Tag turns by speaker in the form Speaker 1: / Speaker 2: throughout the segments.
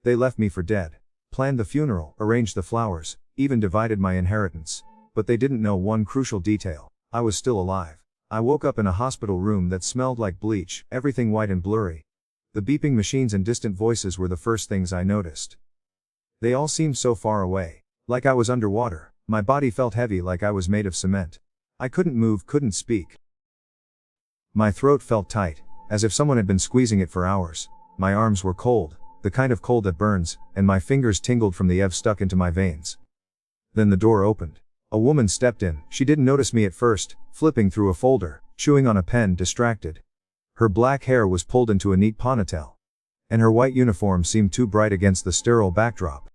Speaker 1: They left me for dead. Planned the funeral, arranged the flowers, even divided my inheritance. But they didn't know one crucial detail. I was still alive. I woke up in a hospital room that smelled like bleach, everything white and blurry. The beeping machines and distant voices were the first things I noticed. They all seemed so far away. Like I was underwater. My body felt heavy, like I was made of cement. I couldn't move, couldn't speak. My throat felt tight, as if someone had been squeezing it for hours. My arms were cold, the kind of cold that burns, and my fingers tingled from the EV stuck into my veins. Then the door opened. A woman stepped in. She didn't notice me at first, flipping through a folder, chewing on a pen, distracted. Her black hair was pulled into a neat ponytail. And her white uniform seemed too bright against the sterile backdrop.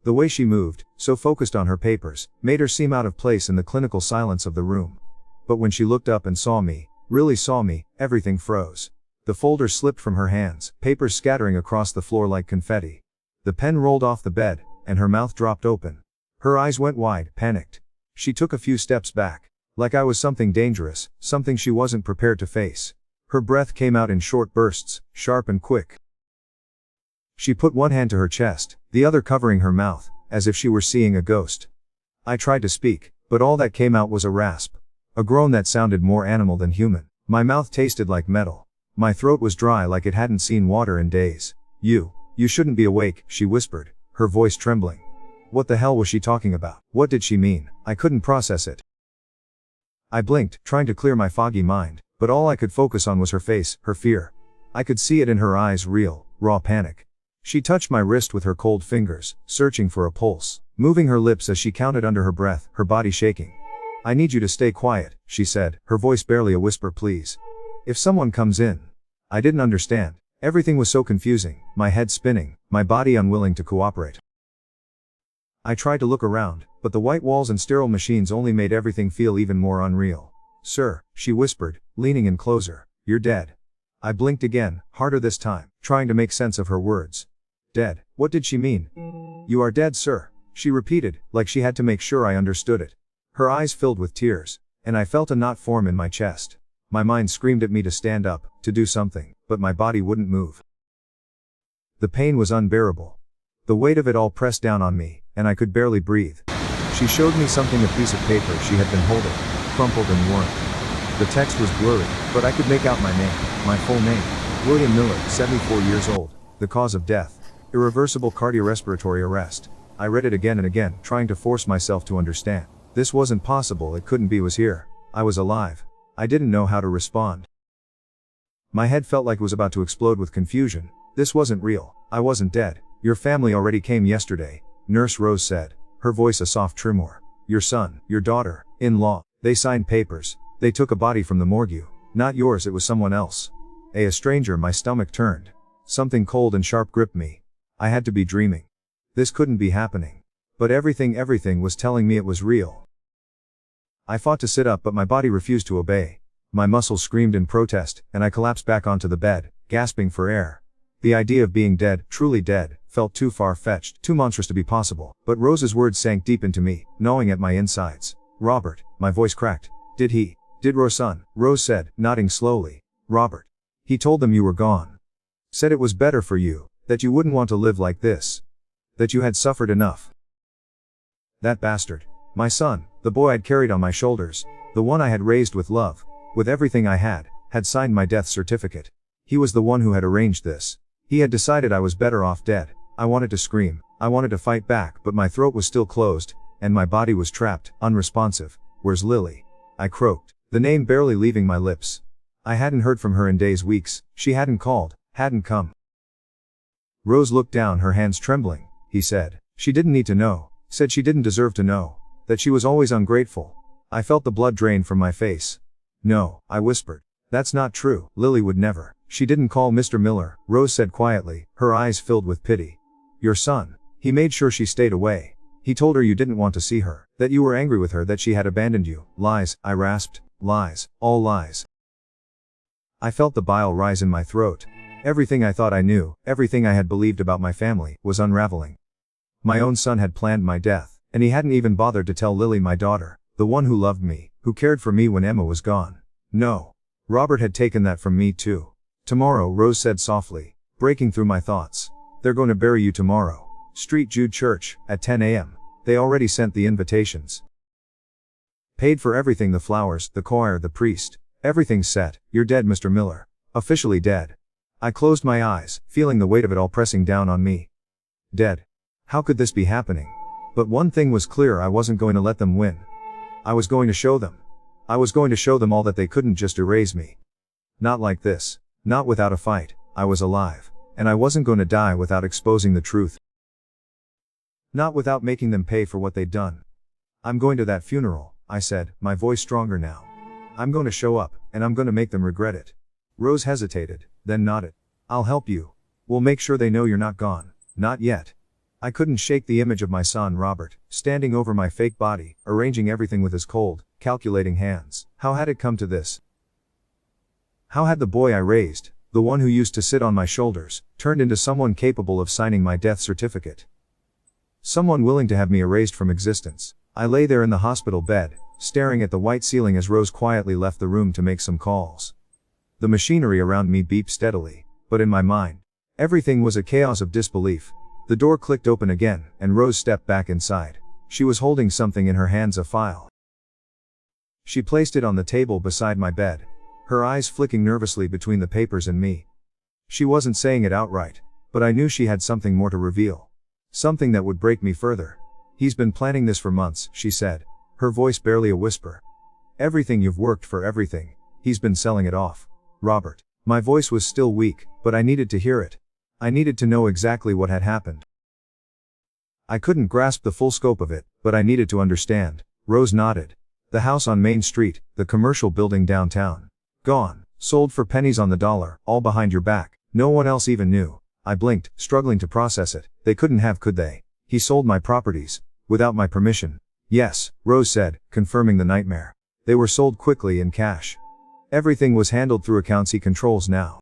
Speaker 1: The way she moved, so focused on her papers, made her seem out of place in the clinical silence of the room. But when she looked up and saw me, really saw me, everything froze. The folder slipped from her hands, papers scattering across the floor like confetti. The pen rolled off the bed, and her mouth dropped open. Her eyes went wide, panicked. She took a few steps back, like I was something dangerous, something she wasn't prepared to face. Her breath came out in short bursts, sharp and quick. She put one hand to her chest, the other covering her mouth, as if she were seeing a ghost. I tried to speak, but all that came out was a rasp. A groan that sounded more animal than human. My mouth tasted like metal. My throat was dry like it hadn't seen water in days. You shouldn't be awake, she whispered, her voice trembling. What the hell was she talking about? What did she mean? I couldn't process it. I blinked, trying to clear my foggy mind, but all I could focus on was her face, her fear. I could see it in her eyes, real, raw panic. She touched my wrist with her cold fingers, searching for a pulse, moving her lips as she counted under her breath, her body shaking. I need you to stay quiet, she said, her voice barely a whisper, please. If someone comes in. I didn't understand. Everything was so confusing, my head spinning, my body unwilling to cooperate. I tried to look around, but the white walls and sterile machines only made everything feel even more unreal. Sir, she whispered, leaning in closer, you're dead. I blinked again, harder this time, trying to make sense of her words. Dead, what did she mean? You are dead, sir, she repeated, like she had to make sure I understood it. Her eyes filled with tears, and I felt a knot form in my chest. My mind screamed at me to stand up, to do something, but my body wouldn't move. The pain was unbearable. The weight of it all pressed down on me, and I could barely breathe. She showed me something, a piece of paper she had been holding, crumpled and worn. The text was blurry, but I could make out my name, my full name. William Miller, 74 years old. The cause of death. Irreversible cardiorespiratory arrest. I read it again and again, trying to force myself to understand. This wasn't possible, it couldn't be, was here. I was alive. I didn't know how to respond. My head felt like it was about to explode with confusion. This wasn't real. I wasn't dead. Your family already came yesterday, Nurse Rose said, her voice a soft tremor. Your son, your daughter, in-law, they signed papers. They took a body from the morgue. Not yours, it was someone else. A stranger. My stomach turned. Something cold and sharp gripped me. I had to be dreaming. This couldn't be happening. But everything was telling me it was real. I fought to sit up, but my body refused to obey. My muscles screamed in protest, and I collapsed back onto the bed, gasping for air. The idea of being dead, truly dead, felt too far-fetched, too monstrous to be possible. But Rose's words sank deep into me, gnawing at my insides. Robert, my voice cracked. Did Roseson, Rose said, nodding slowly. Robert. He told them you were gone. Said it was better for you, that you wouldn't want to live like this. That you had suffered enough. That bastard. My son, the boy I'd carried on my shoulders, the one I had raised with love, with everything I had signed my death certificate. He was the one who had arranged this. He had decided I was better off dead. I wanted to scream, I wanted to fight back, but my throat was still closed, and my body was trapped, unresponsive. Where's Lily? I croaked, the name barely leaving my lips. I hadn't heard from her in days, weeks. She hadn't called, hadn't come. Rose looked down, her hands trembling. He said, she didn't need to know, said she didn't deserve to know, that she was always ungrateful. I felt the blood drain from my face. No, I whispered. That's not true. Lily would never. She didn't call Mr. Miller, Rose said quietly, her eyes filled with pity. Your son. He made sure she stayed away. He told her you didn't want to see her, that you were angry with her, that she had abandoned you. Lies, I rasped. Lies, all lies. I felt the bile rise in my throat. Everything I thought I knew, everything I had believed about my family, was unraveling. My own son had planned my death, and he hadn't even bothered to tell Lily, my daughter, the one who loved me, who cared for me when Emma was gone. No. Robert had taken that from me too. Tomorrow, Rose said softly, breaking through my thoughts. They're going to bury you tomorrow. Street Jude Church, at 10 a.m. They already sent the invitations. Paid for everything, the flowers, the choir, the priest. Everything's set. You're dead, Mr. Miller. Officially dead. I closed my eyes, feeling the weight of it all pressing down on me. Dead. How could this be happening? But one thing was clear, I wasn't going to let them win. I was going to show them. I was going to show them all that they couldn't just erase me. Not like this. Not without a fight. I was alive. And I wasn't going to die without exposing the truth. Not without making them pay for what they'd done. I'm going to that funeral, I said, my voice stronger now. I'm going to show up, and I'm going to make them regret it. Rose hesitated, then nodded. I'll help you. We'll make sure they know you're not gone. Not yet. I couldn't shake the image of my son Robert, standing over my fake body, arranging everything with his cold, calculating hands. How had it come to this? How had the boy I raised, the one who used to sit on my shoulders, turned into someone capable of signing my death certificate? Someone willing to have me erased from existence. I lay there in the hospital bed, staring at the white ceiling as Rose quietly left the room to make some calls. The machinery around me beeped steadily, but in my mind, everything was a chaos of disbelief. The door clicked open again, and Rose stepped back inside. She was holding something in her hands, a file. She placed it on the table beside my bed, her eyes flicking nervously between the papers and me. She wasn't saying it outright, but I knew she had something more to reveal. Something that would break me further. He's been planning this for months, she said, her voice barely a whisper. Everything you've worked for, everything. He's been selling it off. Robert. My voice was still weak, but I needed to hear it. I needed to know exactly what had happened. I couldn't grasp the full scope of it, but I needed to understand. Rose nodded. The house on Main Street, the commercial building downtown. Gone. Sold for pennies on the dollar, all behind your back. No one else even knew. I blinked, struggling to process it. They couldn't have, could they? He sold my properties. Without my permission. Yes, Rose said, confirming the nightmare. They were sold quickly in cash. Everything was handled through accounts he controls now.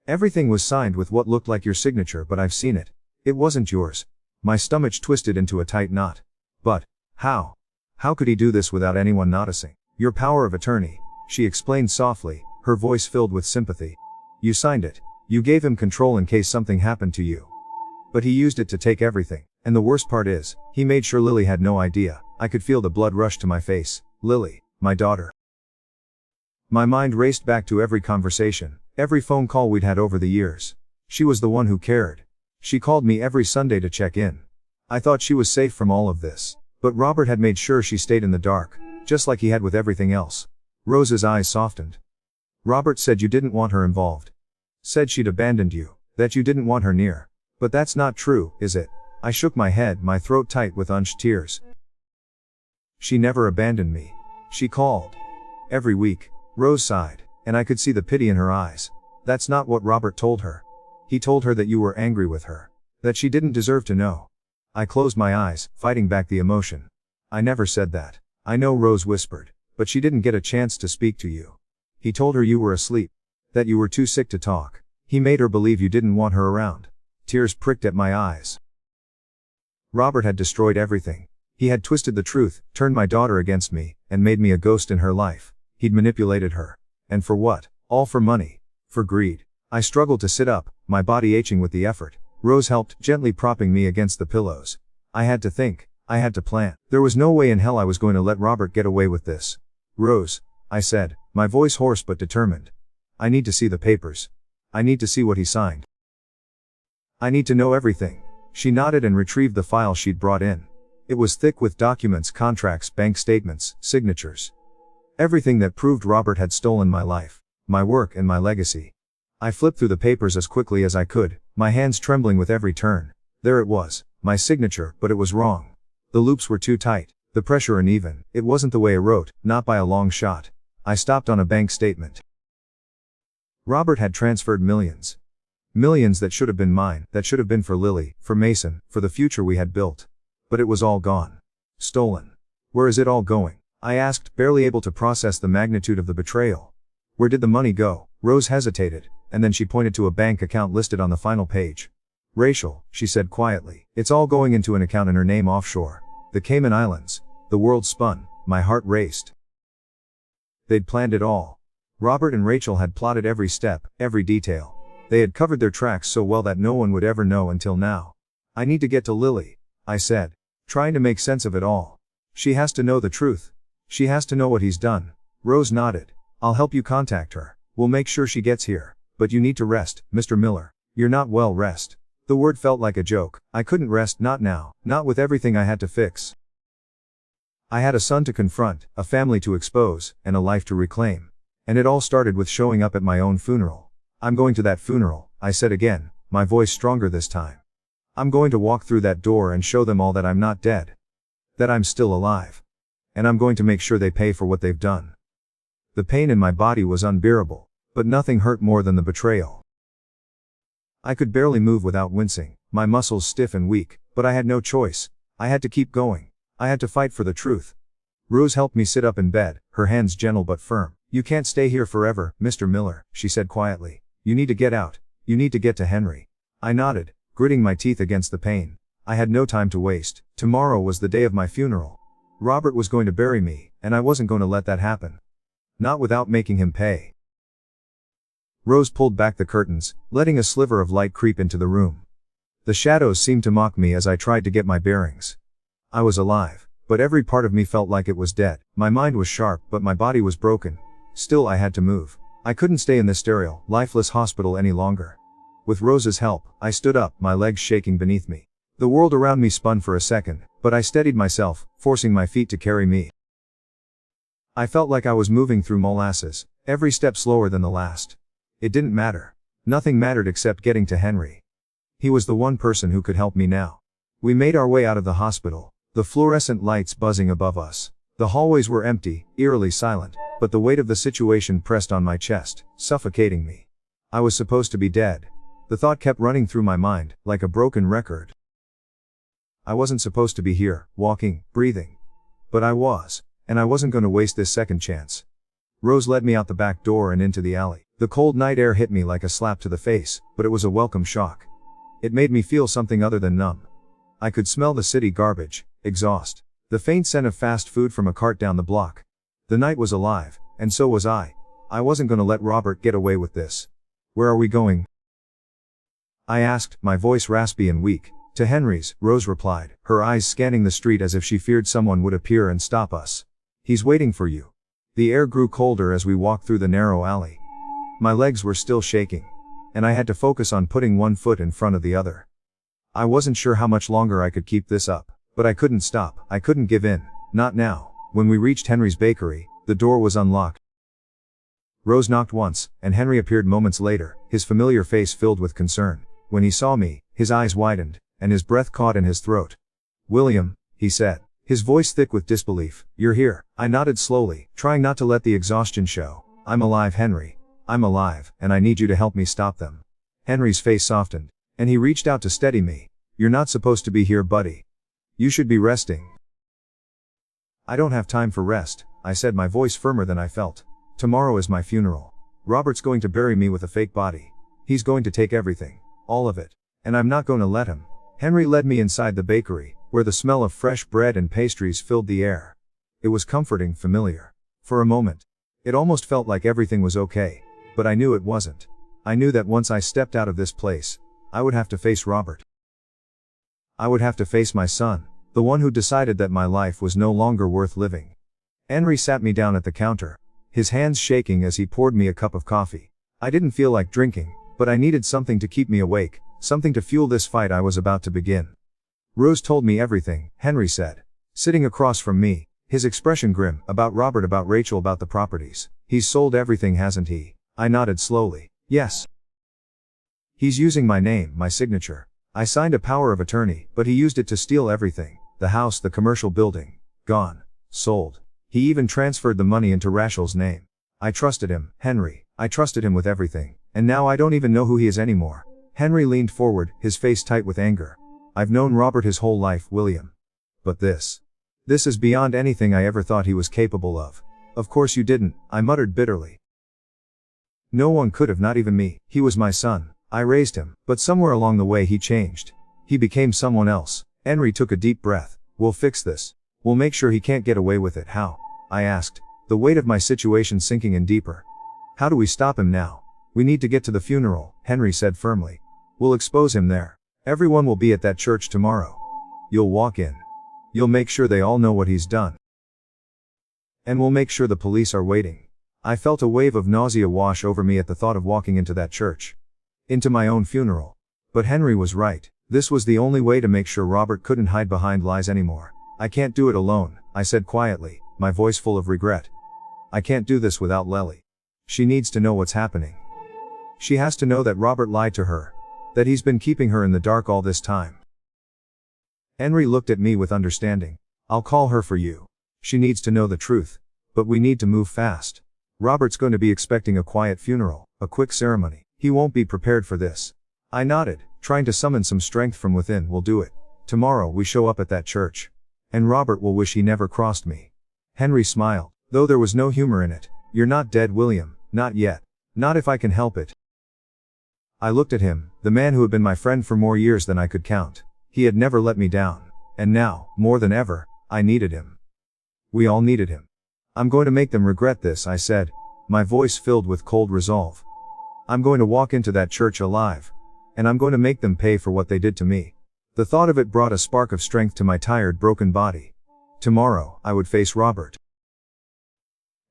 Speaker 1: Everything was signed with what looked like your signature, but I've seen it. It wasn't yours. My stomach twisted into a tight knot. But, how? How could he do this without anyone noticing? Your power of attorney, she explained softly, her voice filled with sympathy. You signed it. You gave him control in case something happened to you. But he used it to take everything. And the worst part is, he made sure Lily had no idea. I could feel the blood rush to my face. Lily, my daughter. My mind raced back to every conversation, every phone call we'd had over the years. She was the one who cared. She called me every Sunday to check in. I thought she was safe from all of this. But Robert had made sure she stayed in the dark, just like he had with everything else. Rose's eyes softened. Robert said you didn't want her involved. Said she'd abandoned you, that you didn't want her near. But that's not true, is it? I shook my head, my throat tight with unshed tears. She never abandoned me. She called. Every week. Rose sighed, and I could see the pity in her eyes. That's not what Robert told her. He told her that you were angry with her. That she didn't deserve to know. I closed my eyes, fighting back the emotion. I never said that. I know, Rose whispered. But she didn't get a chance to speak to you. He told her you were asleep. That you were too sick to talk. He made her believe you didn't want her around. Tears pricked at my eyes. Robert had destroyed everything. He had twisted the truth, turned my daughter against me, and made me a ghost in her life. He'd manipulated her. And for what? All for money. For greed. I struggled to sit up, my body aching with the effort. Rose helped, gently propping me against the pillows. I had to think. I had to plan. There was no way in hell I was going to let Robert get away with this. Rose, I said, my voice hoarse but determined. I need to see the papers. I need to see what he signed. I need to know everything. She nodded and retrieved the file she'd brought in. It was thick with documents, contracts, bank statements, signatures. Everything that proved Robert had stolen my life, my work and my legacy. I flipped through the papers as quickly as I could, my hands trembling with every turn. There it was, my signature, but it was wrong. The loops were too tight, the pressure uneven. It wasn't the way I wrote, not by a long shot. I stopped on a bank statement. Robert had transferred millions. Millions that should have been mine, that should have been for Lily, for Mason, for the future we had built. But it was all gone. Stolen. Where is it all going? I asked, barely able to process the magnitude of the betrayal. Where did the money go? Rose hesitated, and then she pointed to a bank account listed on the final page. Rachel, she said quietly. It's all going into an account in her name offshore. The Cayman Islands. The world spun. My heart raced. They'd planned it all. Robert and Rachel had plotted every step, every detail. They had covered their tracks so well that no one would ever know until now. I need to get to Lily, I said, trying to make sense of it all. She has to know the truth. She has to know what he's done. Rose nodded. I'll help you contact her. We'll make sure she gets here. But you need to rest, Mr. Miller. You're not well. Rest. The word felt like a joke. I couldn't rest, not now, not with everything I had to fix. I had a son to confront, a family to expose, and a life to reclaim. And it all started with showing up at my own funeral. I'm going to that funeral, I said again, my voice stronger this time. I'm going to walk through that door and show them all that I'm not dead. That I'm still alive. And I'm going to make sure they pay for what they've done. The pain in my body was unbearable, but nothing hurt more than the betrayal. I could barely move without wincing, my muscles stiff and weak, but I had no choice. I had to keep going. I had to fight for the truth. Rose helped me sit up in bed, her hands gentle but firm. You can't stay here forever, Mr. Miller, she said quietly. You need to get out. You need to get to Henry. I nodded, gritting my teeth against the pain. I had no time to waste. Tomorrow was the day of my funeral. Robert was going to bury me, and I wasn't going to let that happen. Not without making him pay. Rose pulled back the curtains, letting a sliver of light creep into the room. The shadows seemed to mock me as I tried to get my bearings. I was alive, but every part of me felt like it was dead. My mind was sharp, but my body was broken. Still, I had to move. I couldn't stay in this sterile, lifeless hospital any longer. With Rose's help, I stood up, my legs shaking beneath me. The world around me spun for a second, but I steadied myself, forcing my feet to carry me. I felt like I was moving through molasses, every step slower than the last. It didn't matter. Nothing mattered except getting to Henry. He was the one person who could help me now. We made our way out of the hospital, the fluorescent lights buzzing above us. The hallways were empty, eerily silent, but the weight of the situation pressed on my chest, suffocating me. I was supposed to be dead. The thought kept running through my mind, like a broken record. I wasn't supposed to be here, walking, breathing. But I was, and I wasn't going to waste this second chance. Rose led me out the back door and into the alley. The cold night air hit me like a slap to the face, but it was a welcome shock. It made me feel something other than numb. I could smell the city garbage, exhaust, the faint scent of fast food from a cart down the block. The night was alive, and so was I. I wasn't going to let Robert get away with this. Where are we going? I asked, my voice raspy and weak. To Henry's, Rose replied, her eyes scanning the street as if she feared someone would appear and stop us. He's waiting for you. The air grew colder as we walked through the narrow alley. My legs were still shaking, and I had to focus on putting one foot in front of the other. I wasn't sure how much longer I could keep this up, but I couldn't stop. I couldn't give in. Not now. When we reached Henry's bakery, the door was unlocked. Rose knocked once, and Henry appeared moments later, his familiar face filled with concern. When he saw me, his eyes widened, and his breath caught in his throat. William, he said, his voice thick with disbelief, you're here. I nodded slowly, trying not to let the exhaustion show. I'm alive, Henry. I'm alive, and I need you to help me stop them. Henry's face softened, and he reached out to steady me. You're not supposed to be here, buddy. You should be resting. I don't have time for rest, I said, my voice firmer than I felt. Tomorrow is my funeral. Robert's going to bury me with a fake body. He's going to take everything. All of it. And I'm not going to let him. Henry led me inside the bakery, where the smell of fresh bread and pastries filled the air. It was comforting, familiar. For a moment, it almost felt like everything was okay. But I knew it wasn't. I knew that once I stepped out of this place, I would have to face Robert. I would have to face my son, the one who decided that my life was no longer worth living. Henry sat me down at the counter, his hands shaking as he poured me a cup of coffee. I didn't feel like drinking, but I needed something to keep me awake, something to fuel this fight I was about to begin. Rose told me everything, Henry said, sitting across from me, his expression grim, about Robert, about Rachel, about the properties. He's sold everything, hasn't he? I nodded slowly. Yes. He's using my name, my signature. I signed a power of attorney, but he used it to steal everything. The house, the commercial building. Gone. Sold. He even transferred the money into Rachel's name. I trusted him, Henry. I trusted him with everything. And now I don't even know who he is anymore. Henry leaned forward, his face tight with anger. I've known Robert his whole life, William. But this is beyond anything I ever thought he was capable of. Of course you didn't, I muttered bitterly. No one could have, not even me. He was my son. I raised him, but somewhere along the way he changed. He became someone else. Henry took a deep breath. We'll fix this. We'll make sure he can't get away with it. How? I asked, the weight of my situation sinking in deeper. How do we stop him now? We need to get to the funeral, Henry said firmly. We'll expose him there. Everyone will be at that church tomorrow. You'll walk in. You'll make sure they all know what he's done. And we'll make sure the police are waiting. I felt a wave of nausea wash over me at the thought of walking into that church. Into my own funeral. But Henry was right. This was the only way to make sure Robert couldn't hide behind lies anymore. I can't do it alone, I said quietly, my voice full of regret. I can't do this without Lely. She needs to know what's happening. She has to know that Robert lied to her. That he's been keeping her in the dark all this time. Henry looked at me with understanding. I'll call her for you. She needs to know the truth. But we need to move fast. Robert's going to be expecting a quiet funeral, a quick ceremony. He won't be prepared for this. I nodded, trying to summon some strength from within. We'll do it. Tomorrow we show up at that church. And Robert will wish he never crossed me. Henry smiled, though there was no humor in it. You're not dead, William, not yet. Not if I can help it. I looked at him, the man who had been my friend for more years than I could count. He had never let me down. And now, more than ever, I needed him. We all needed him. I'm going to make them regret this, I said, my voice filled with cold resolve. I'm going to walk into that church alive. And I'm going to make them pay for what they did to me. The thought of it brought a spark of strength to my tired, broken body. Tomorrow, I would face Robert.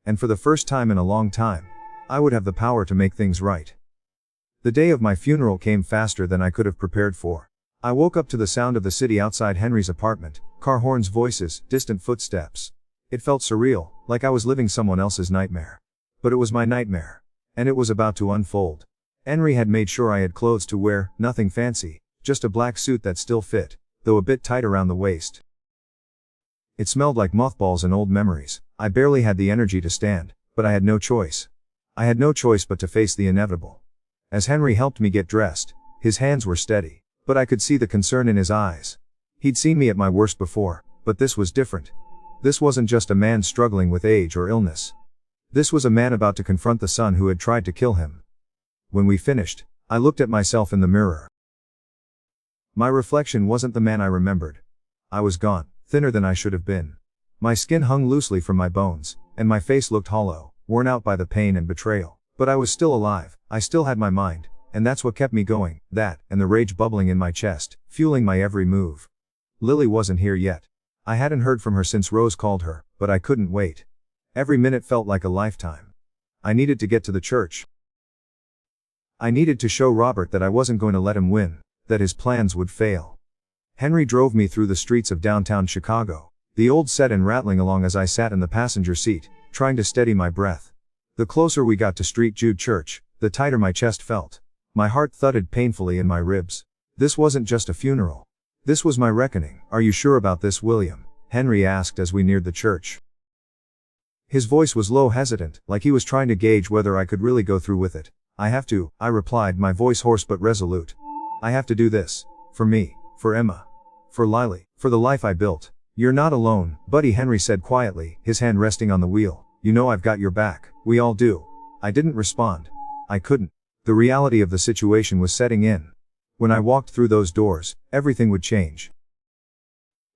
Speaker 1: And for the first time in a long time, I would have the power to make things right. The day of my funeral came faster than I could have prepared for. I woke up to the sound of the city outside Henry's apartment, car horns, voices, distant footsteps. It felt surreal, like I was living someone else's nightmare. But it was my nightmare. And it was about to unfold. Henry had made sure I had clothes to wear, nothing fancy, just a black suit that still fit, though a bit tight around the waist. It smelled like mothballs and old memories. I barely had the energy to stand, but I had no choice. I had no choice but to face the inevitable. As Henry helped me get dressed, his hands were steady, but I could see the concern in his eyes. He'd seen me at my worst before, but this was different. This wasn't just a man struggling with age or illness. This was a man about to confront the son who had tried to kill him. When we finished, I looked at myself in the mirror. My reflection wasn't the man I remembered. I was gaunt, thinner than I should have been. My skin hung loosely from my bones, and my face looked hollow, worn out by the pain and betrayal. But I was still alive, I still had my mind, and that's what kept me going, that, and the rage bubbling in my chest, fueling my every move. Lily wasn't here yet. I hadn't heard from her since Rose called her, but I couldn't wait. Every minute felt like a lifetime. I needed to get to the church. I needed to show Robert that I wasn't going to let him win, that his plans would fail. Henry drove me through the streets of downtown Chicago, the old set and rattling along as I sat in the passenger seat, trying to steady my breath. The closer we got to St. Jude Church, the tighter my chest felt. My heart thudded painfully in my ribs. This wasn't just a funeral. This was my reckoning. Are you sure about this, William? Henry asked as we neared the church. His voice was low, hesitant, like he was trying to gauge whether I could really go through with it. I have to, I replied, my voice hoarse but resolute. I have to do this. For me, for Emma, for Lily, for the life I built. You're not alone, buddy, Henry said quietly, his hand resting on the wheel. You know I've got your back. We all do. I didn't respond. I couldn't. The reality of the situation was setting in. When I walked through those doors, everything would change.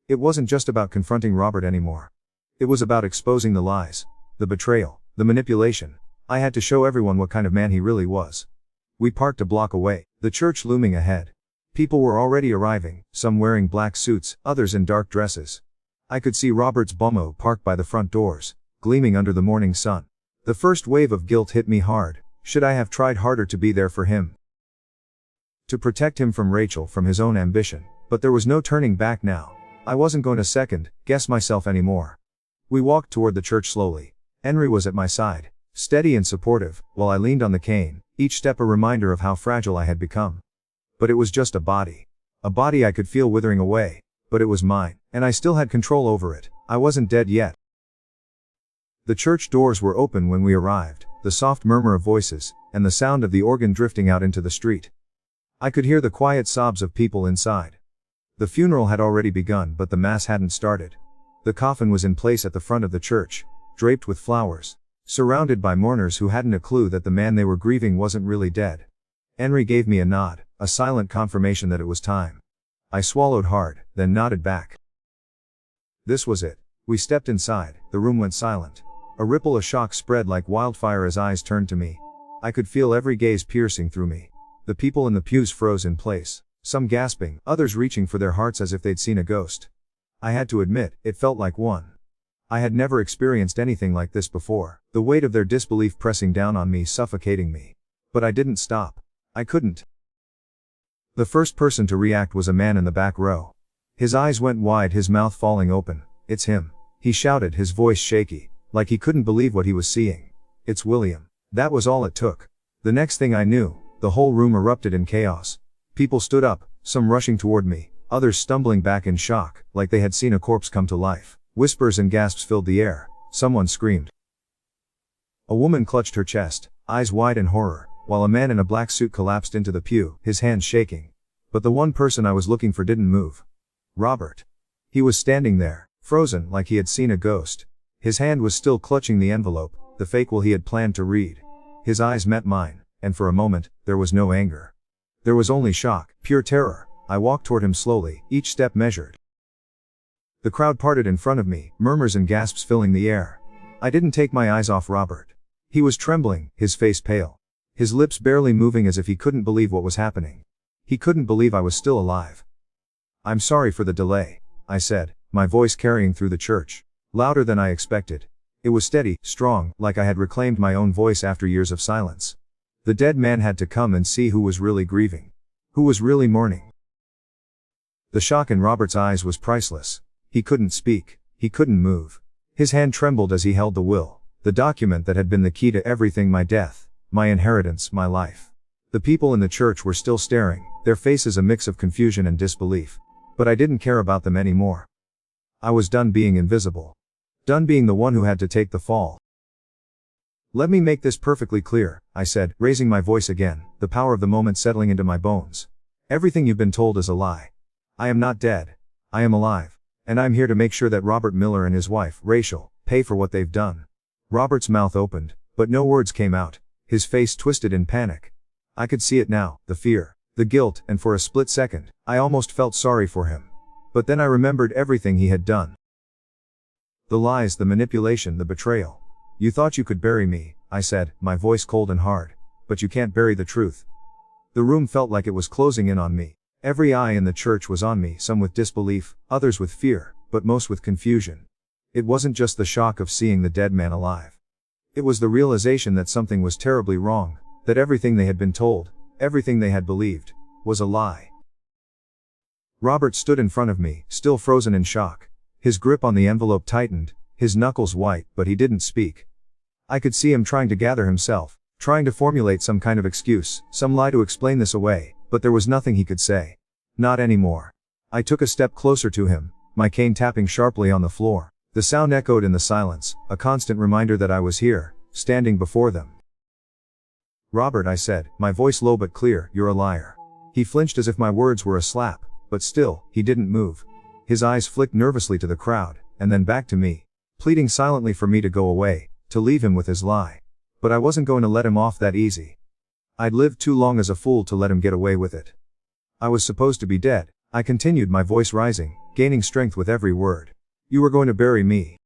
Speaker 1: It wasn't just about confronting Robert anymore. It was about exposing the lies, the betrayal, the manipulation. I had to show everyone what kind of man he really was. We parked a block away, the church looming ahead. People were already arriving, some wearing black suits, others in dark dresses. I could see Robert's Bummo parked by the front doors, gleaming under the morning sun. The first wave of guilt hit me hard. Should I have tried harder to be there for him? To protect him from Rachel, from his own ambition. But there was no turning back now. I wasn't going to second guess myself anymore. We walked toward the church slowly. Henry was at my side, steady and supportive, while I leaned on the cane, each step a reminder of how fragile I had become. But it was just a body. A body I could feel withering away. But it was mine, and I still had control over it. I wasn't dead yet. The church doors were open when we arrived, the soft murmur of voices, and the sound of the organ drifting out into the street. I could hear the quiet sobs of people inside. The funeral had already begun, but the mass hadn't started. The coffin was in place at the front of the church, draped with flowers, surrounded by mourners who hadn't a clue that the man they were grieving wasn't really dead. Henry gave me a nod, a silent confirmation that it was time. I swallowed hard, then nodded back. This was it. We stepped inside, the room went silent. A ripple of shock spread like wildfire as eyes turned to me. I could feel every gaze piercing through me. The people in the pews froze in place, some gasping, others reaching for their hearts as if they'd seen a ghost. I had to admit, it felt like one. I had never experienced anything like this before, the weight of their disbelief pressing down on me, suffocating me. But I didn't stop. I couldn't. The first person to react was a man in the back row. His eyes went wide, his mouth falling open. "It's him," he shouted, his voice shaky, like he couldn't believe what he was seeing. "It's William." That was all it took. The next thing I knew, the whole room erupted in chaos. People stood up, some rushing toward me, others stumbling back in shock, like they had seen a corpse come to life. Whispers and gasps filled the air. Someone screamed. A woman clutched her chest, eyes wide in horror, while a man in a black suit collapsed into the pew, his hands shaking. But the one person I was looking for didn't move. Robert. He was standing there, frozen like he had seen a ghost. His hand was still clutching the envelope, the fake will he had planned to read. His eyes met mine, and for a moment, there was no anger. There was only shock, pure terror. I walked toward him slowly, each step measured. The crowd parted in front of me, murmurs and gasps filling the air. I didn't take my eyes off Robert. He was trembling, his face pale. His lips barely moving as if he couldn't believe what was happening. He couldn't believe I was still alive. "I'm sorry for the delay," I said, my voice carrying through the church. Louder than I expected. It was steady, strong, like I had reclaimed my own voice after years of silence. The dead man had to come and see who was really grieving. Who was really mourning. The shock in Robert's eyes was priceless. He couldn't speak. He couldn't move. His hand trembled as he held the will, the document that had been the key to everything: my death, my inheritance, my life. The people in the church were still staring, their faces a mix of confusion and disbelief. But I didn't care about them anymore. I was done being invisible. Done being the one who had to take the fall. "Let me make this perfectly clear," I said, raising my voice again, the power of the moment settling into my bones. "Everything you've been told is a lie. I am not dead. I am alive. And I'm here to make sure that Robert Miller and his wife, Rachel, pay for what they've done." Robert's mouth opened, but no words came out. His face twisted in panic. I could see it now, the fear, the guilt, and for a split second, I almost felt sorry for him. But then I remembered everything he had done. The lies, the manipulation, the betrayal. "You thought you could bury me," I said, my voice cold and hard. "But you can't bury the truth." The room felt like it was closing in on me. Every eye in the church was on me, some with disbelief, others with fear, but most with confusion. It wasn't just the shock of seeing the dead man alive. It was the realization that something was terribly wrong, that everything they had been told, everything they had believed, was a lie. Robert stood in front of me, still frozen in shock. His grip on the envelope tightened, his knuckles white, but he didn't speak. I could see him trying to gather himself, trying to formulate some kind of excuse, some lie to explain this away, but there was nothing he could say. Not anymore. I took a step closer to him, my cane tapping sharply on the floor. The sound echoed in the silence, a constant reminder that I was here, standing before them. "Robert," I said, my voice low but clear, "you're a liar." He flinched as if my words were a slap, but still, he didn't move. His eyes flicked nervously to the crowd, and then back to me, pleading silently for me to go away, to leave him with his lie. But I wasn't going to let him off that easy. I'd lived too long as a fool to let him get away with it. I was supposed to be dead, I continued, my voice rising, gaining strength with every word. "You were going to bury me.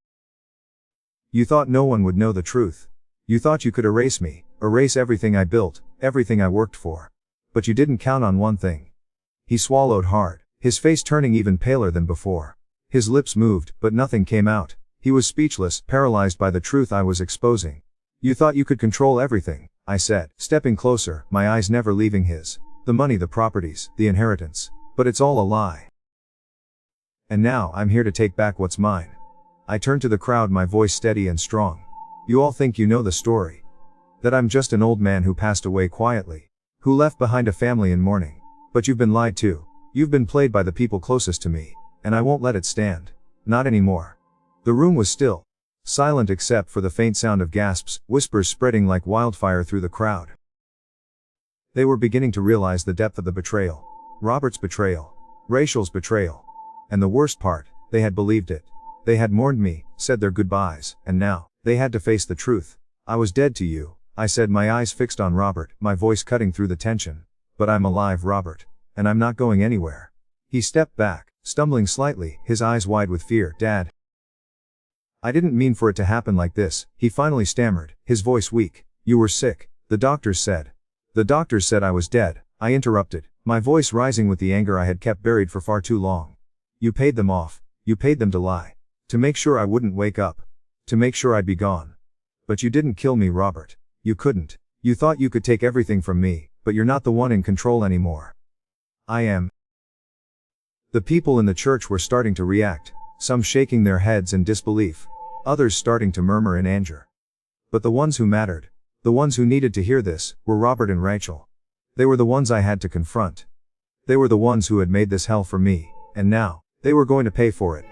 Speaker 1: You thought no one would know the truth. You thought you could erase me, erase everything I built, everything I worked for. But you didn't count on one thing." He swallowed hard, his face turning even paler than before. His lips moved, but nothing came out. He was speechless, paralyzed by the truth I was exposing. "You thought you could control everything," I said, stepping closer, my eyes never leaving his. "The money, the properties, the inheritance. But it's all a lie. And now, I'm here to take back what's mine." I turned to the crowd, my voice steady and strong. "You all think you know the story. That I'm just an old man who passed away quietly. Who left behind a family in mourning. But you've been lied to. You've been played by the people closest to me. And I won't let it stand. Not anymore." The room was still. Silent except for the faint sound of gasps, whispers spreading like wildfire through the crowd. They were beginning to realize the depth of the betrayal. Robert's betrayal. Rachel's betrayal. And the worst part, they had believed it. They had mourned me, said their goodbyes, and now, they had to face the truth. "I was dead to you," I said, my eyes fixed on Robert, my voice cutting through the tension. "But I'm alive, Robert. And I'm not going anywhere." He stepped back, stumbling slightly, his eyes wide with fear. "Dad. I didn't mean for it to happen like this," he finally stammered, his voice weak. "You were sick. The doctors said. The doctors said I was dead, I interrupted, my voice rising with the anger I had kept buried for far too long. You paid them off, you paid them to lie. To make sure I wouldn't wake up. To make sure I'd be gone. But you didn't kill me, Robert. You couldn't. You thought you could take everything from me, but you're not the one in control anymore. I am. The people in the church were starting to react, some shaking their heads in disbelief, others starting to murmur in anger. But the ones who mattered, the ones who needed to hear this, were Robert and Rachel. They were the ones I had to confront. They were the ones who had made this hell for me, and now, they were going to pay for it.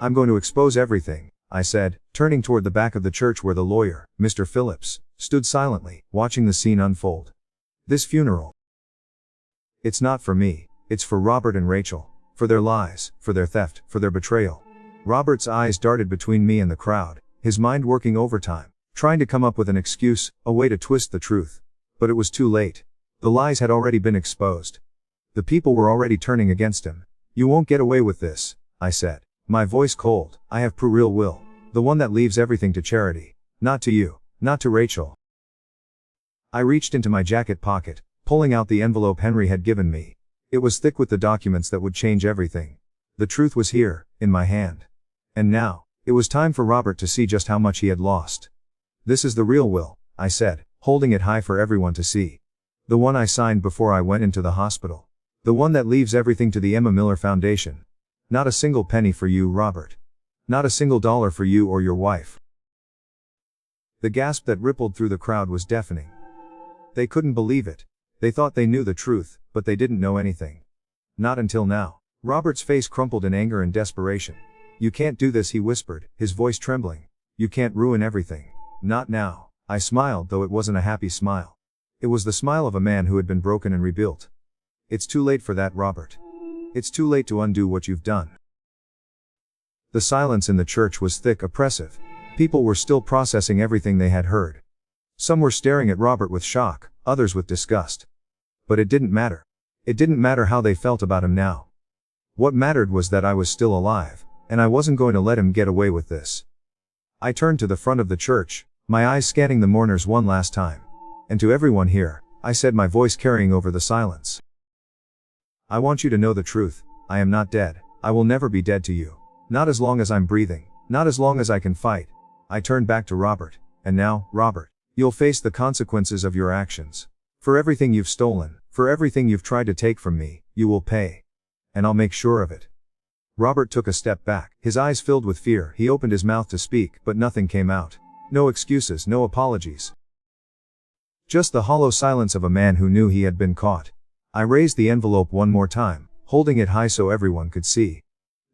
Speaker 1: I'm going to expose everything, I said, turning toward the back of the church where the lawyer, Mr. Phillips, stood silently, watching the scene unfold. This funeral. It's not for me, it's for Robert and Rachel, for their lies, for their theft, for their betrayal. Robert's eyes darted between me and the crowd, his mind working overtime, trying to come up with an excuse, a way to twist the truth. But it was too late. The lies had already been exposed. The people were already turning against him. You won't get away with this, I said, my voice cold. I have real will, the one that leaves everything to charity. Not to you, not to Rachel. I reached into my jacket pocket, pulling out the envelope Henry had given me. It was thick with the documents that would change everything. The truth was here, in my hand. And now, it was time for Robert to see just how much he had lost. This is the real will, I said, holding it high for everyone to see. The one I signed before I went into the hospital. The one that leaves everything to the Emma Miller Foundation. Not a single penny for you, Robert. Not a single dollar for you or your wife. The gasp that rippled through the crowd was deafening. They couldn't believe it. They thought they knew the truth, but they didn't know anything. Not until now. Robert's face crumpled in anger and desperation. You can't do this, he whispered, his voice trembling. You can't ruin everything. Not now. I smiled, though it wasn't a happy smile. It was the smile of a man who had been broken and rebuilt. It's too late for that, Robert. It's too late to undo what you've done. The silence in the church was thick, oppressive. People were still processing everything they had heard. Some were staring at Robert with shock, others with disgust. But it didn't matter. It didn't matter how they felt about him now. What mattered was that I was still alive, and I wasn't going to let him get away with this. I turned to the front of the church, my eyes scanning the mourners one last time. And to everyone here, I said, my voice carrying over the silence. I want you to know the truth. I am not dead. I will never be dead to you. Not as long as I'm breathing. Not as long as I can fight. I turned back to Robert. And now, Robert, you'll face the consequences of your actions. For everything you've stolen, for everything you've tried to take from me, you will pay. And I'll make sure of it. Robert took a step back, his eyes filled with fear. He opened his mouth to speak, but nothing came out. No excuses, no apologies. Just the hollow silence of a man who knew he had been caught. I raised the envelope one more time, holding it high so everyone could see.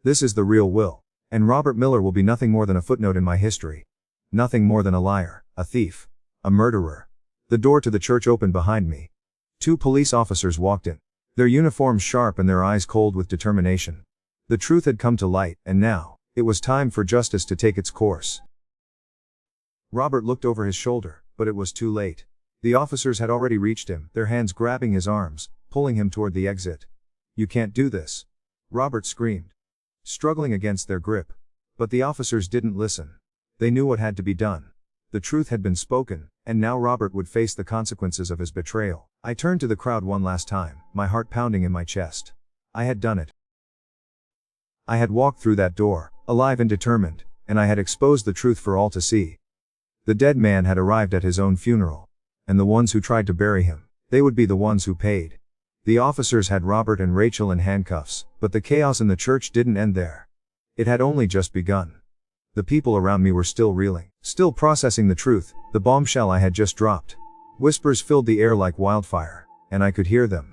Speaker 1: This is the real will. And Robert Miller will be nothing more than a footnote in my history. Nothing more than a liar, a thief, a murderer. The door to the church opened behind me. 2 police officers walked in, their uniforms sharp and their eyes cold with determination. The truth had come to light, and now, it was time for justice to take its course. Robert looked over his shoulder, but it was too late. The officers had already reached him, their hands grabbing his arms, pulling him toward the exit. You can't do this. Robert screamed, struggling against their grip. But the officers didn't listen. They knew what had to be done. The truth had been spoken, and now Robert would face the consequences of his betrayal. I turned to the crowd one last time, my heart pounding in my chest. I had done it. I had walked through that door, alive and determined, and I had exposed the truth for all to see. The dead man had arrived at his own funeral. And the ones who tried to bury him, they would be the ones who paid. The officers had Robert and Rachel in handcuffs, but the chaos in the church didn't end there. It had only just begun. The people around me were still reeling, still processing the truth, the bombshell I had just dropped. Whispers filled the air like wildfire, and I could hear them.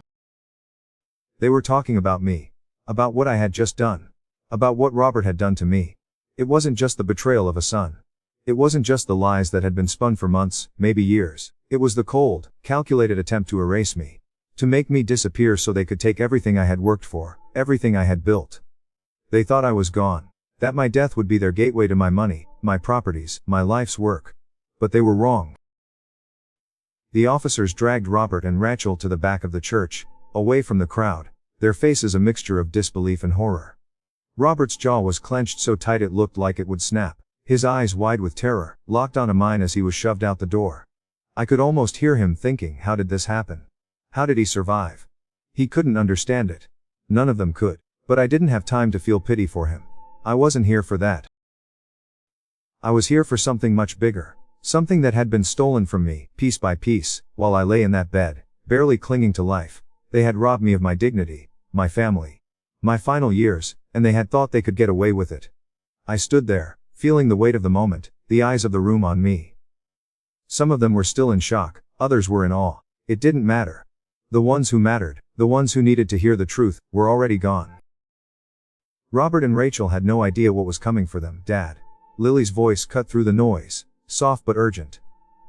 Speaker 1: They were talking about me. About what I had just done. About what Robert had done to me. It wasn't just the betrayal of a son. It wasn't just the lies that had been spun for months, maybe years. It was the cold, calculated attempt to erase me. To make me disappear so they could take everything I had worked for, everything I had built. They thought I was gone. That my death would be their gateway to my money, my properties, my life's work. But they were wrong. The officers dragged Robert and Rachel to the back of the church, away from the crowd, their faces a mixture of disbelief and horror. Robert's jaw was clenched so tight it looked like it would snap, his eyes wide with terror, locked onto mine as he was shoved out the door. I could almost hear him thinking, how did this happen? How did he survive? He couldn't understand it. None of them could. But I didn't have time to feel pity for him. I wasn't here for that. I was here for something much bigger. Something that had been stolen from me, piece by piece, while I lay in that bed, barely clinging to life. They had robbed me of my dignity, my family, my final years, and they had thought they could get away with it. I stood there, feeling the weight of the moment, the eyes of the room on me. Some of them were still in shock, others were in awe. It didn't matter. The ones who mattered, the ones who needed to hear the truth, were already gone. Robert and Rachel had no idea what was coming for them. Dad. Lily's voice cut through the noise, soft but urgent.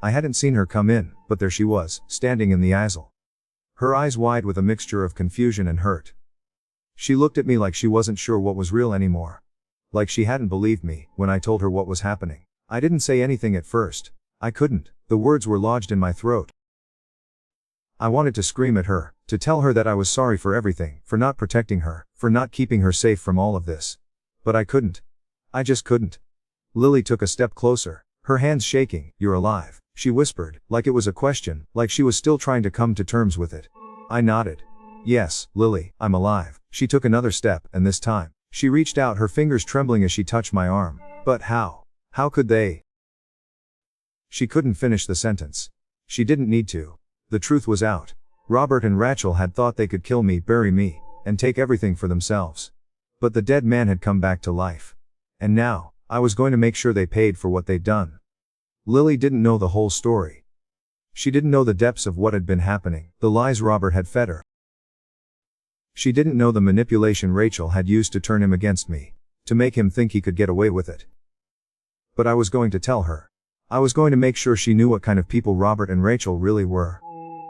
Speaker 1: I hadn't seen her come in, but there she was, standing in the aisle. Her eyes wide with a mixture of confusion and hurt. She looked at me like she wasn't sure what was real anymore. Like she hadn't believed me, when I told her what was happening. I didn't say anything at first. I couldn't, the words were lodged in my throat. I wanted to scream at her, to tell her that I was sorry for everything, for not protecting her, for not keeping her safe from all of this. But I couldn't. I just couldn't. Lily took a step closer, her hands shaking. You're alive, she whispered, like it was a question, like she was still trying to come to terms with it. I nodded. Yes, Lily, I'm alive. She took another step, and this time, she reached out, her fingers trembling as she touched my arm. But how? How could they? She couldn't finish the sentence. She didn't need to. The truth was out. Robert and Rachel had thought they could kill me, bury me, and take everything for themselves. But the dead man had come back to life. And now, I was going to make sure they paid for what they'd done. Lily didn't know the whole story. She didn't know the depths of what had been happening, the lies Robert had fed her. She didn't know the manipulation Rachel had used to turn him against me, to make him think he could get away with it. But I was going to tell her. I was going to make sure she knew what kind of people Robert and Rachel really were.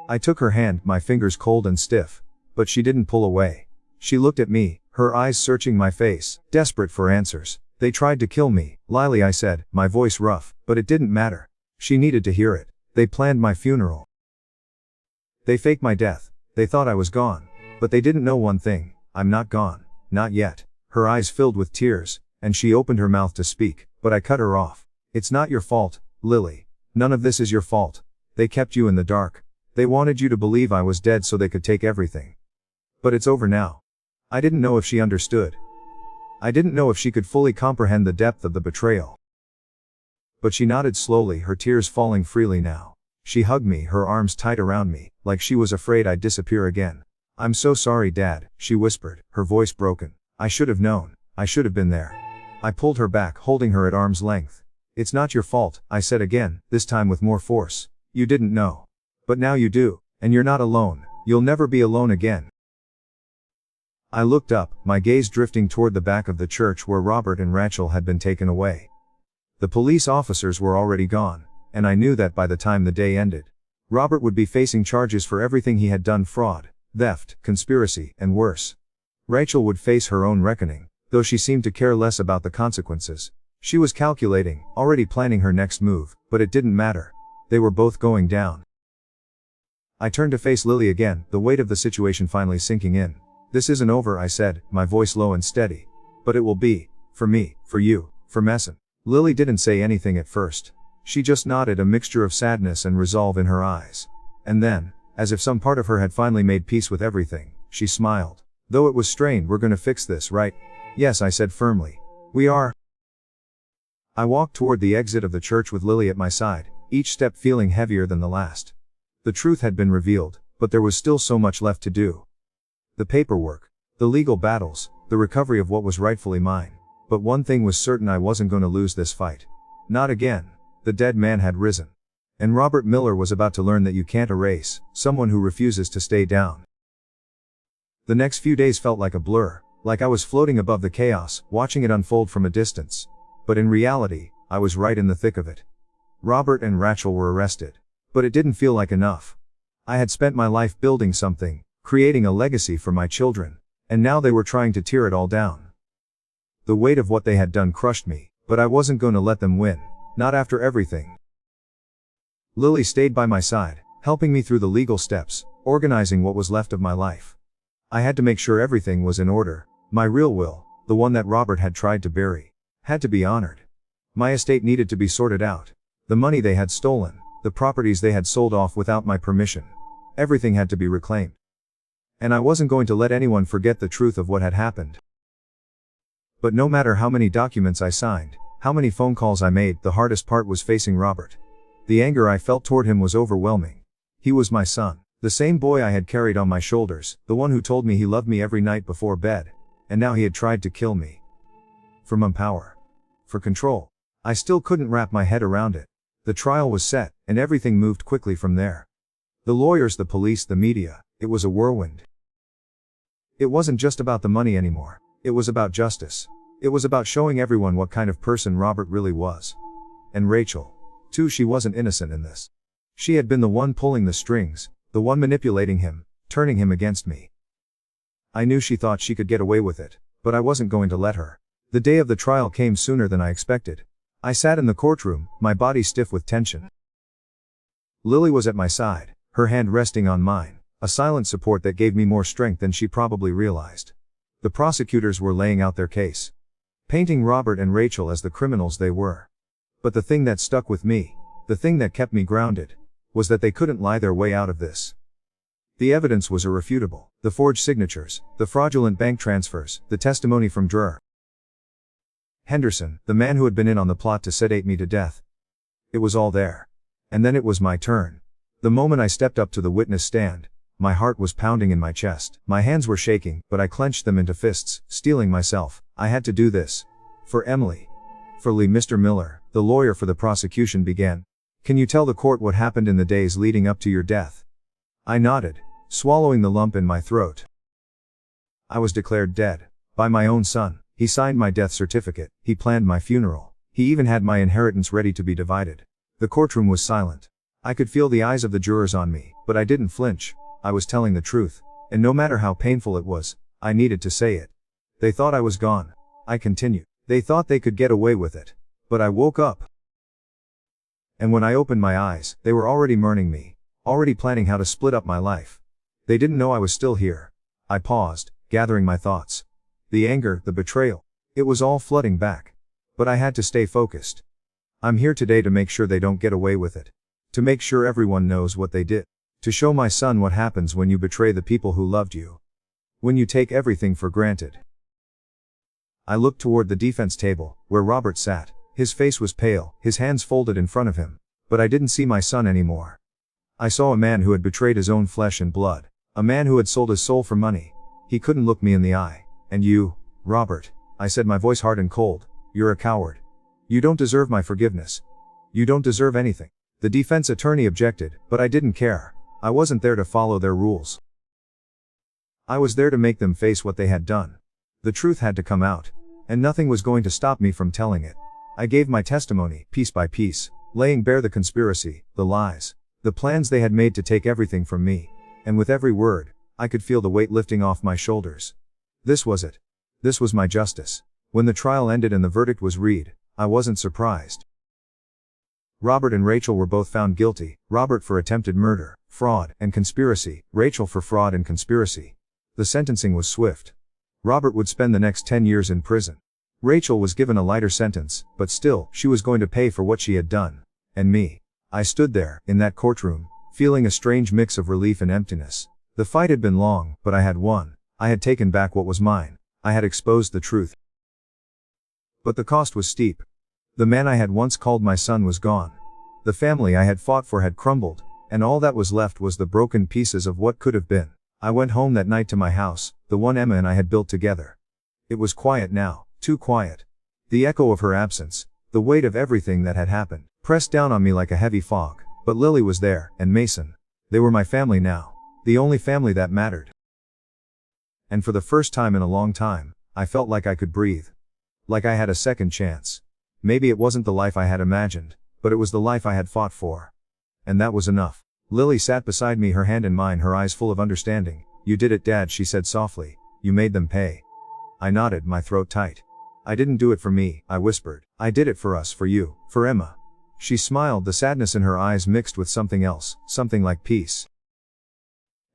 Speaker 1: I took her hand, my fingers cold and stiff, but she didn't pull away. She looked at me, her eyes searching my face, desperate for answers. They tried to kill me, Lily, I said, my voice rough, but it didn't matter. She needed to hear it. They planned my funeral. They faked my death. They thought I was gone. But they didn't know one thing. I'm not gone. Not yet. Her eyes filled with tears, and she opened her mouth to speak, but I cut her off. It's not your fault, Lily. None of this is your fault. They kept you in the dark. They wanted you to believe I was dead so they could take everything. But it's over now. I didn't know if she understood. I didn't know if she could fully comprehend the depth of the betrayal. But she nodded slowly, her tears falling freely now. She hugged me, her arms tight around me, like she was afraid I'd disappear again. I'm so sorry, Dad, she whispered, her voice broken. I should have known. I should have been there. I pulled her back, holding her at arm's length. It's not your fault, I said again, this time with more force. You didn't know. But now you do. And you're not alone. You'll never be alone again. I looked up, my gaze drifting toward the back of the church where Robert and Rachel had been taken away. The police officers were already gone, and I knew that by the time the day ended, Robert would be facing charges for everything he had done: fraud, theft, conspiracy, and worse. Rachel would face her own reckoning, though she seemed to care less about the consequences. She was calculating, already planning her next move, but it didn't matter. They were both going down. I turned to face Lily again, the weight of the situation finally sinking in. This isn't over, I said, my voice low and steady. But it will be. For me, for you, for Messon. Lily didn't say anything at first. She just nodded, a mixture of sadness and resolve in her eyes. And then, as if some part of her had finally made peace with everything, she smiled. Though it was strained, we're gonna fix this, right? Yes, I said firmly. We are. I walked toward the exit of the church with Lily at my side, each step feeling heavier than the last. The truth had been revealed, but there was still so much left to do. The paperwork, the legal battles, the recovery of what was rightfully mine. But one thing was certain: I wasn't going to lose this fight. Not again. The dead man had risen. And Robert Miller was about to learn that you can't erase someone who refuses to stay down. The next few days felt like a blur, like I was floating above the chaos, watching it unfold from a distance. But in reality, I was right in the thick of it. Robert and Rachel were arrested. But it didn't feel like enough. I had spent my life building something, creating a legacy for my children, and now they were trying to tear it all down. The weight of what they had done crushed me, but I wasn't going to let them win, not after everything. Lily stayed by my side, helping me through the legal steps, organizing what was left of my life. I had to make sure everything was in order. My real will, the one that Robert had tried to bury, had to be honored. My estate needed to be sorted out. The money they had stolen, the properties they had sold off without my permission. Everything had to be reclaimed. And I wasn't going to let anyone forget the truth of what had happened. But no matter how many documents I signed, how many phone calls I made, the hardest part was facing Robert. The anger I felt toward him was overwhelming. He was my son, the same boy I had carried on my shoulders, the one who told me he loved me every night before bed, and now he had tried to kill me. For my power. For control. I still couldn't wrap my head around it. The trial was set, and everything moved quickly from there. The lawyers, the police, the media, it was a whirlwind. It wasn't just about the money anymore. It was about justice. It was about showing everyone what kind of person Robert really was. And Rachel, too, she wasn't innocent in this. She had been the one pulling the strings, the one manipulating him, turning him against me. I knew she thought she could get away with it, but I wasn't going to let her. The day of the trial came sooner than I expected. I sat in the courtroom, my body stiff with tension. Lily was at my side, her hand resting on mine, a silent support that gave me more strength than she probably realized. The prosecutors were laying out their case, painting Robert and Rachel as the criminals they were. But the thing that stuck with me, the thing that kept me grounded, was that they couldn't lie their way out of this. The evidence was irrefutable. The forged signatures, the fraudulent bank transfers, the testimony from Dr. Henderson, the man who had been in on the plot to sedate me to death. It was all there. And then it was my turn. The moment I stepped up to the witness stand, my heart was pounding in my chest. My hands were shaking, but I clenched them into fists, steeling myself. I had to do this. For Emily. For Lee. Mr. Miller, the lawyer for the prosecution, began. Can you tell the court what happened in the days leading up to your death? I nodded, swallowing the lump in my throat. I was declared dead. By my own son. He signed my death certificate. He planned my funeral. He even had my inheritance ready to be divided. The courtroom was silent. I could feel the eyes of the jurors on me, but I didn't flinch. I was telling the truth. And no matter how painful it was, I needed to say it. They thought I was gone. I continued. They thought they could get away with it. But I woke up. And when I opened my eyes, they were already mourning me. Already planning how to split up my life. They didn't know I was still here. I paused, gathering my thoughts. The anger, the betrayal. It was all flooding back. But I had to stay focused. I'm here today to make sure they don't get away with it. To make sure everyone knows what they did. To show my son what happens when you betray the people who loved you. When you take everything for granted. I looked toward the defense table, where Robert sat. His face was pale, his hands folded in front of him. But I didn't see my son anymore. I saw a man who had betrayed his own flesh and blood. A man who had sold his soul for money. He couldn't look me in the eye. And you, Robert, I said, my voice hard and cold, you're a coward. You don't deserve my forgiveness. You don't deserve anything. The defense attorney objected, but I didn't care. I wasn't there to follow their rules. I was there to make them face what they had done. The truth had to come out. And nothing was going to stop me from telling it. I gave my testimony, piece by piece, laying bare the conspiracy, the lies, the plans they had made to take everything from me. And with every word, I could feel the weight lifting off my shoulders. This was it. This was my justice. When the trial ended and the verdict was read, I wasn't surprised. Robert and Rachel were both found guilty, Robert for attempted murder, fraud, and conspiracy, Rachel for fraud and conspiracy. The sentencing was swift. Robert would spend the next 10 years in prison. Rachel was given a lighter sentence, but still, she was going to pay for what she had done. And me. I stood there, in that courtroom, feeling a strange mix of relief and emptiness. The fight had been long, but I had won. I had taken back what was mine. I had exposed the truth. But the cost was steep. The man I had once called my son was gone. The family I had fought for had crumbled, and all that was left was the broken pieces of what could have been. I went home that night to my house, the one Emma and I had built together. It was quiet now, too quiet. The echo of her absence, the weight of everything that had happened, pressed down on me like a heavy fog. But Lily was there, and Mason. They were my family now. The only family that mattered. And for the first time in a long time, I felt like I could breathe. Like I had a second chance. Maybe it wasn't the life I had imagined, but it was the life I had fought for. And that was enough. Lily sat beside me, her hand in mine, her eyes full of understanding. You did it, Dad, she said softly. You made them pay. I nodded, my throat tight. I didn't do it for me, I whispered. I did it for us, for you, for Emma. She smiled, the sadness in her eyes mixed with something else, something like peace.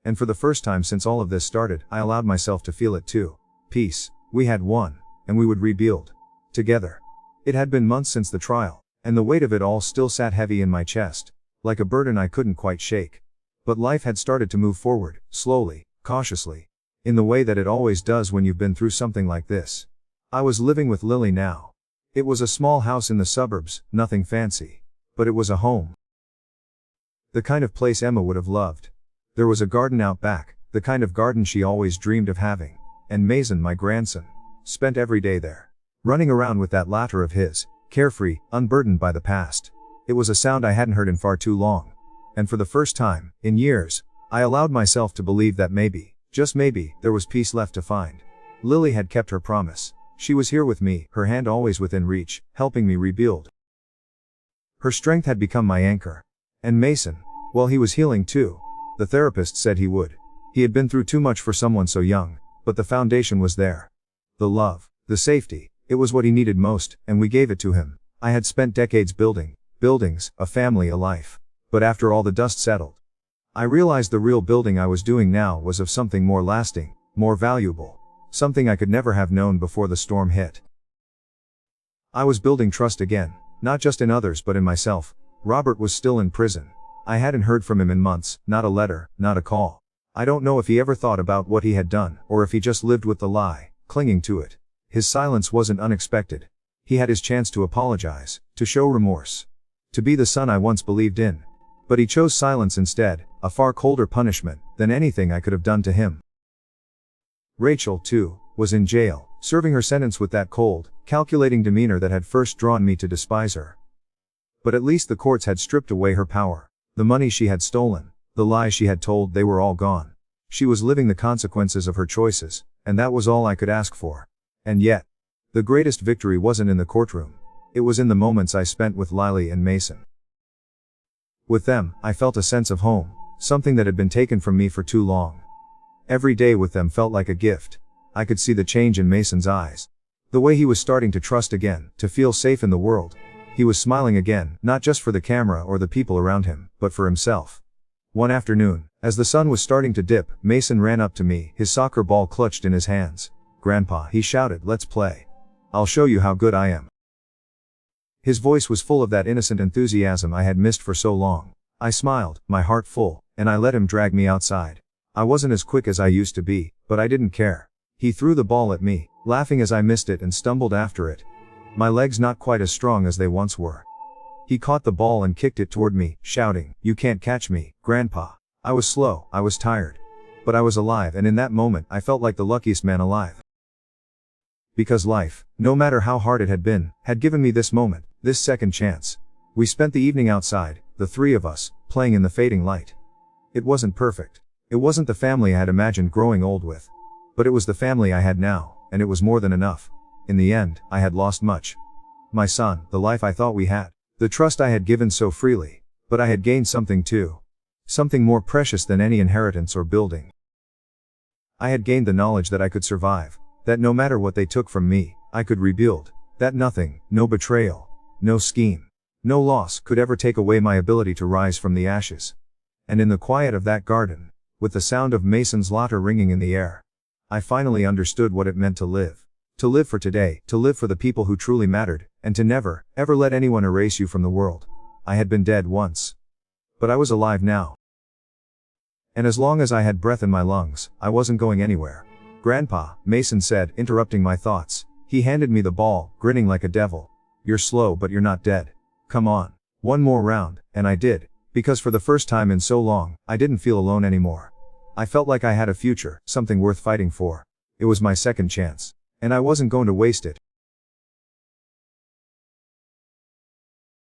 Speaker 1: And for the first time since all of this started, I allowed myself to feel it too. Peace. We had won. And we would rebuild. Together. It had been months since the trial, and the weight of it all still sat heavy in my chest. like a burden I couldn't quite shake. But life had started to move forward, slowly, cautiously, in the way that it always does when you've been through something like this. I was living with Lily now. It was a small house in the suburbs, nothing fancy. But it was a home. The kind of place Emma would have loved. There was a garden out back, the kind of garden she always dreamed of having. And Mason, my grandson, spent every day there, running around with that latter of his, carefree, unburdened by the past. It was a sound I hadn't heard in far too long. And for the first time, in years, I allowed myself to believe that maybe, just maybe, there was peace left to find. Lily had kept her promise. She was here with me, her hand always within reach, helping me rebuild. Her strength had become my anchor. And Mason, well, he was healing too. The therapist said he would. He had been through too much for someone so young, but the foundation was there. The love, the safety, it was what he needed most, and we gave it to him. I had spent decades building buildings, a family, a life. But after all the dust settled, I realized the real building I was doing now was of something more lasting, more valuable, something I could never have known before the storm hit. I was building trust again, not just in others but in myself. Robert was still in prison. I hadn't heard from him in months, not a letter, not a call. I don't know if he ever thought about what he had done, or if he just lived with the lie, clinging to it. His silence wasn't unexpected. He had his chance to apologize, to show remorse, to be the son I once believed in. But he chose silence instead, a far colder punishment than anything I could have done to him. Rachel, too, was in jail, serving her sentence with that cold, calculating demeanor that had first drawn me to despise her. But at least the courts had stripped away her power. The money she had stolen, the lies she had told, they were all gone. She was living the consequences of her choices, and that was all I could ask for. And yet, the greatest victory wasn't in the courtroom. It was in the moments I spent with Lily and Mason. With them, I felt a sense of home, something that had been taken from me for too long. Every day with them felt like a gift. I could see the change in Mason's eyes. The way he was starting to trust again, to feel safe in the world. He was smiling again, not just for the camera or the people around him, but for himself. One afternoon, as the sun was starting to dip, Mason ran up to me, his soccer ball clutched in his hands. "Grandpa," he shouted, "let's play. I'll show you how good I am." His voice was full of that innocent enthusiasm I had missed for so long. I smiled, my heart full, and I let him drag me outside. I wasn't as quick as I used to be, but I didn't care. He threw the ball at me, laughing as I missed it and stumbled after it. My legs not quite as strong as they once were. He caught the ball and kicked it toward me, shouting, "You can't catch me, Grandpa." I was slow, I was tired. But I was alive, and in that moment I felt like the luckiest man alive. Because life, no matter how hard it had been, had given me this moment, this second chance. We spent the evening outside, the three of us, playing in the fading light. It wasn't perfect. It wasn't the family I had imagined growing old with. But it was the family I had now, and it was more than enough. In the end, I had lost much. My son, the life I thought we had, the trust I had given so freely. But I had gained something too. Something more precious than any inheritance or building. I had gained the knowledge that I could survive, that no matter what they took from me, I could rebuild, that nothing, no betrayal, no scheme, no loss could ever take away my ability to rise from the ashes. And in the quiet of that garden, with the sound of Mason's laughter ringing in the air, I finally understood what it meant to live. To live for today, to live for the people who truly mattered, and to never, ever let anyone erase you from the world. I had been dead once. But I was alive now. And as long as I had breath in my lungs, I wasn't going anywhere. "Grandpa," Mason said, interrupting my thoughts. He handed me the ball, grinning like a devil. "You're slow, but you're not dead. Come on. One more round," and I did. Because for the first time in so long, I didn't feel alone anymore. I felt like I had a future, something worth fighting for. It was my second chance. And I wasn't going to waste it.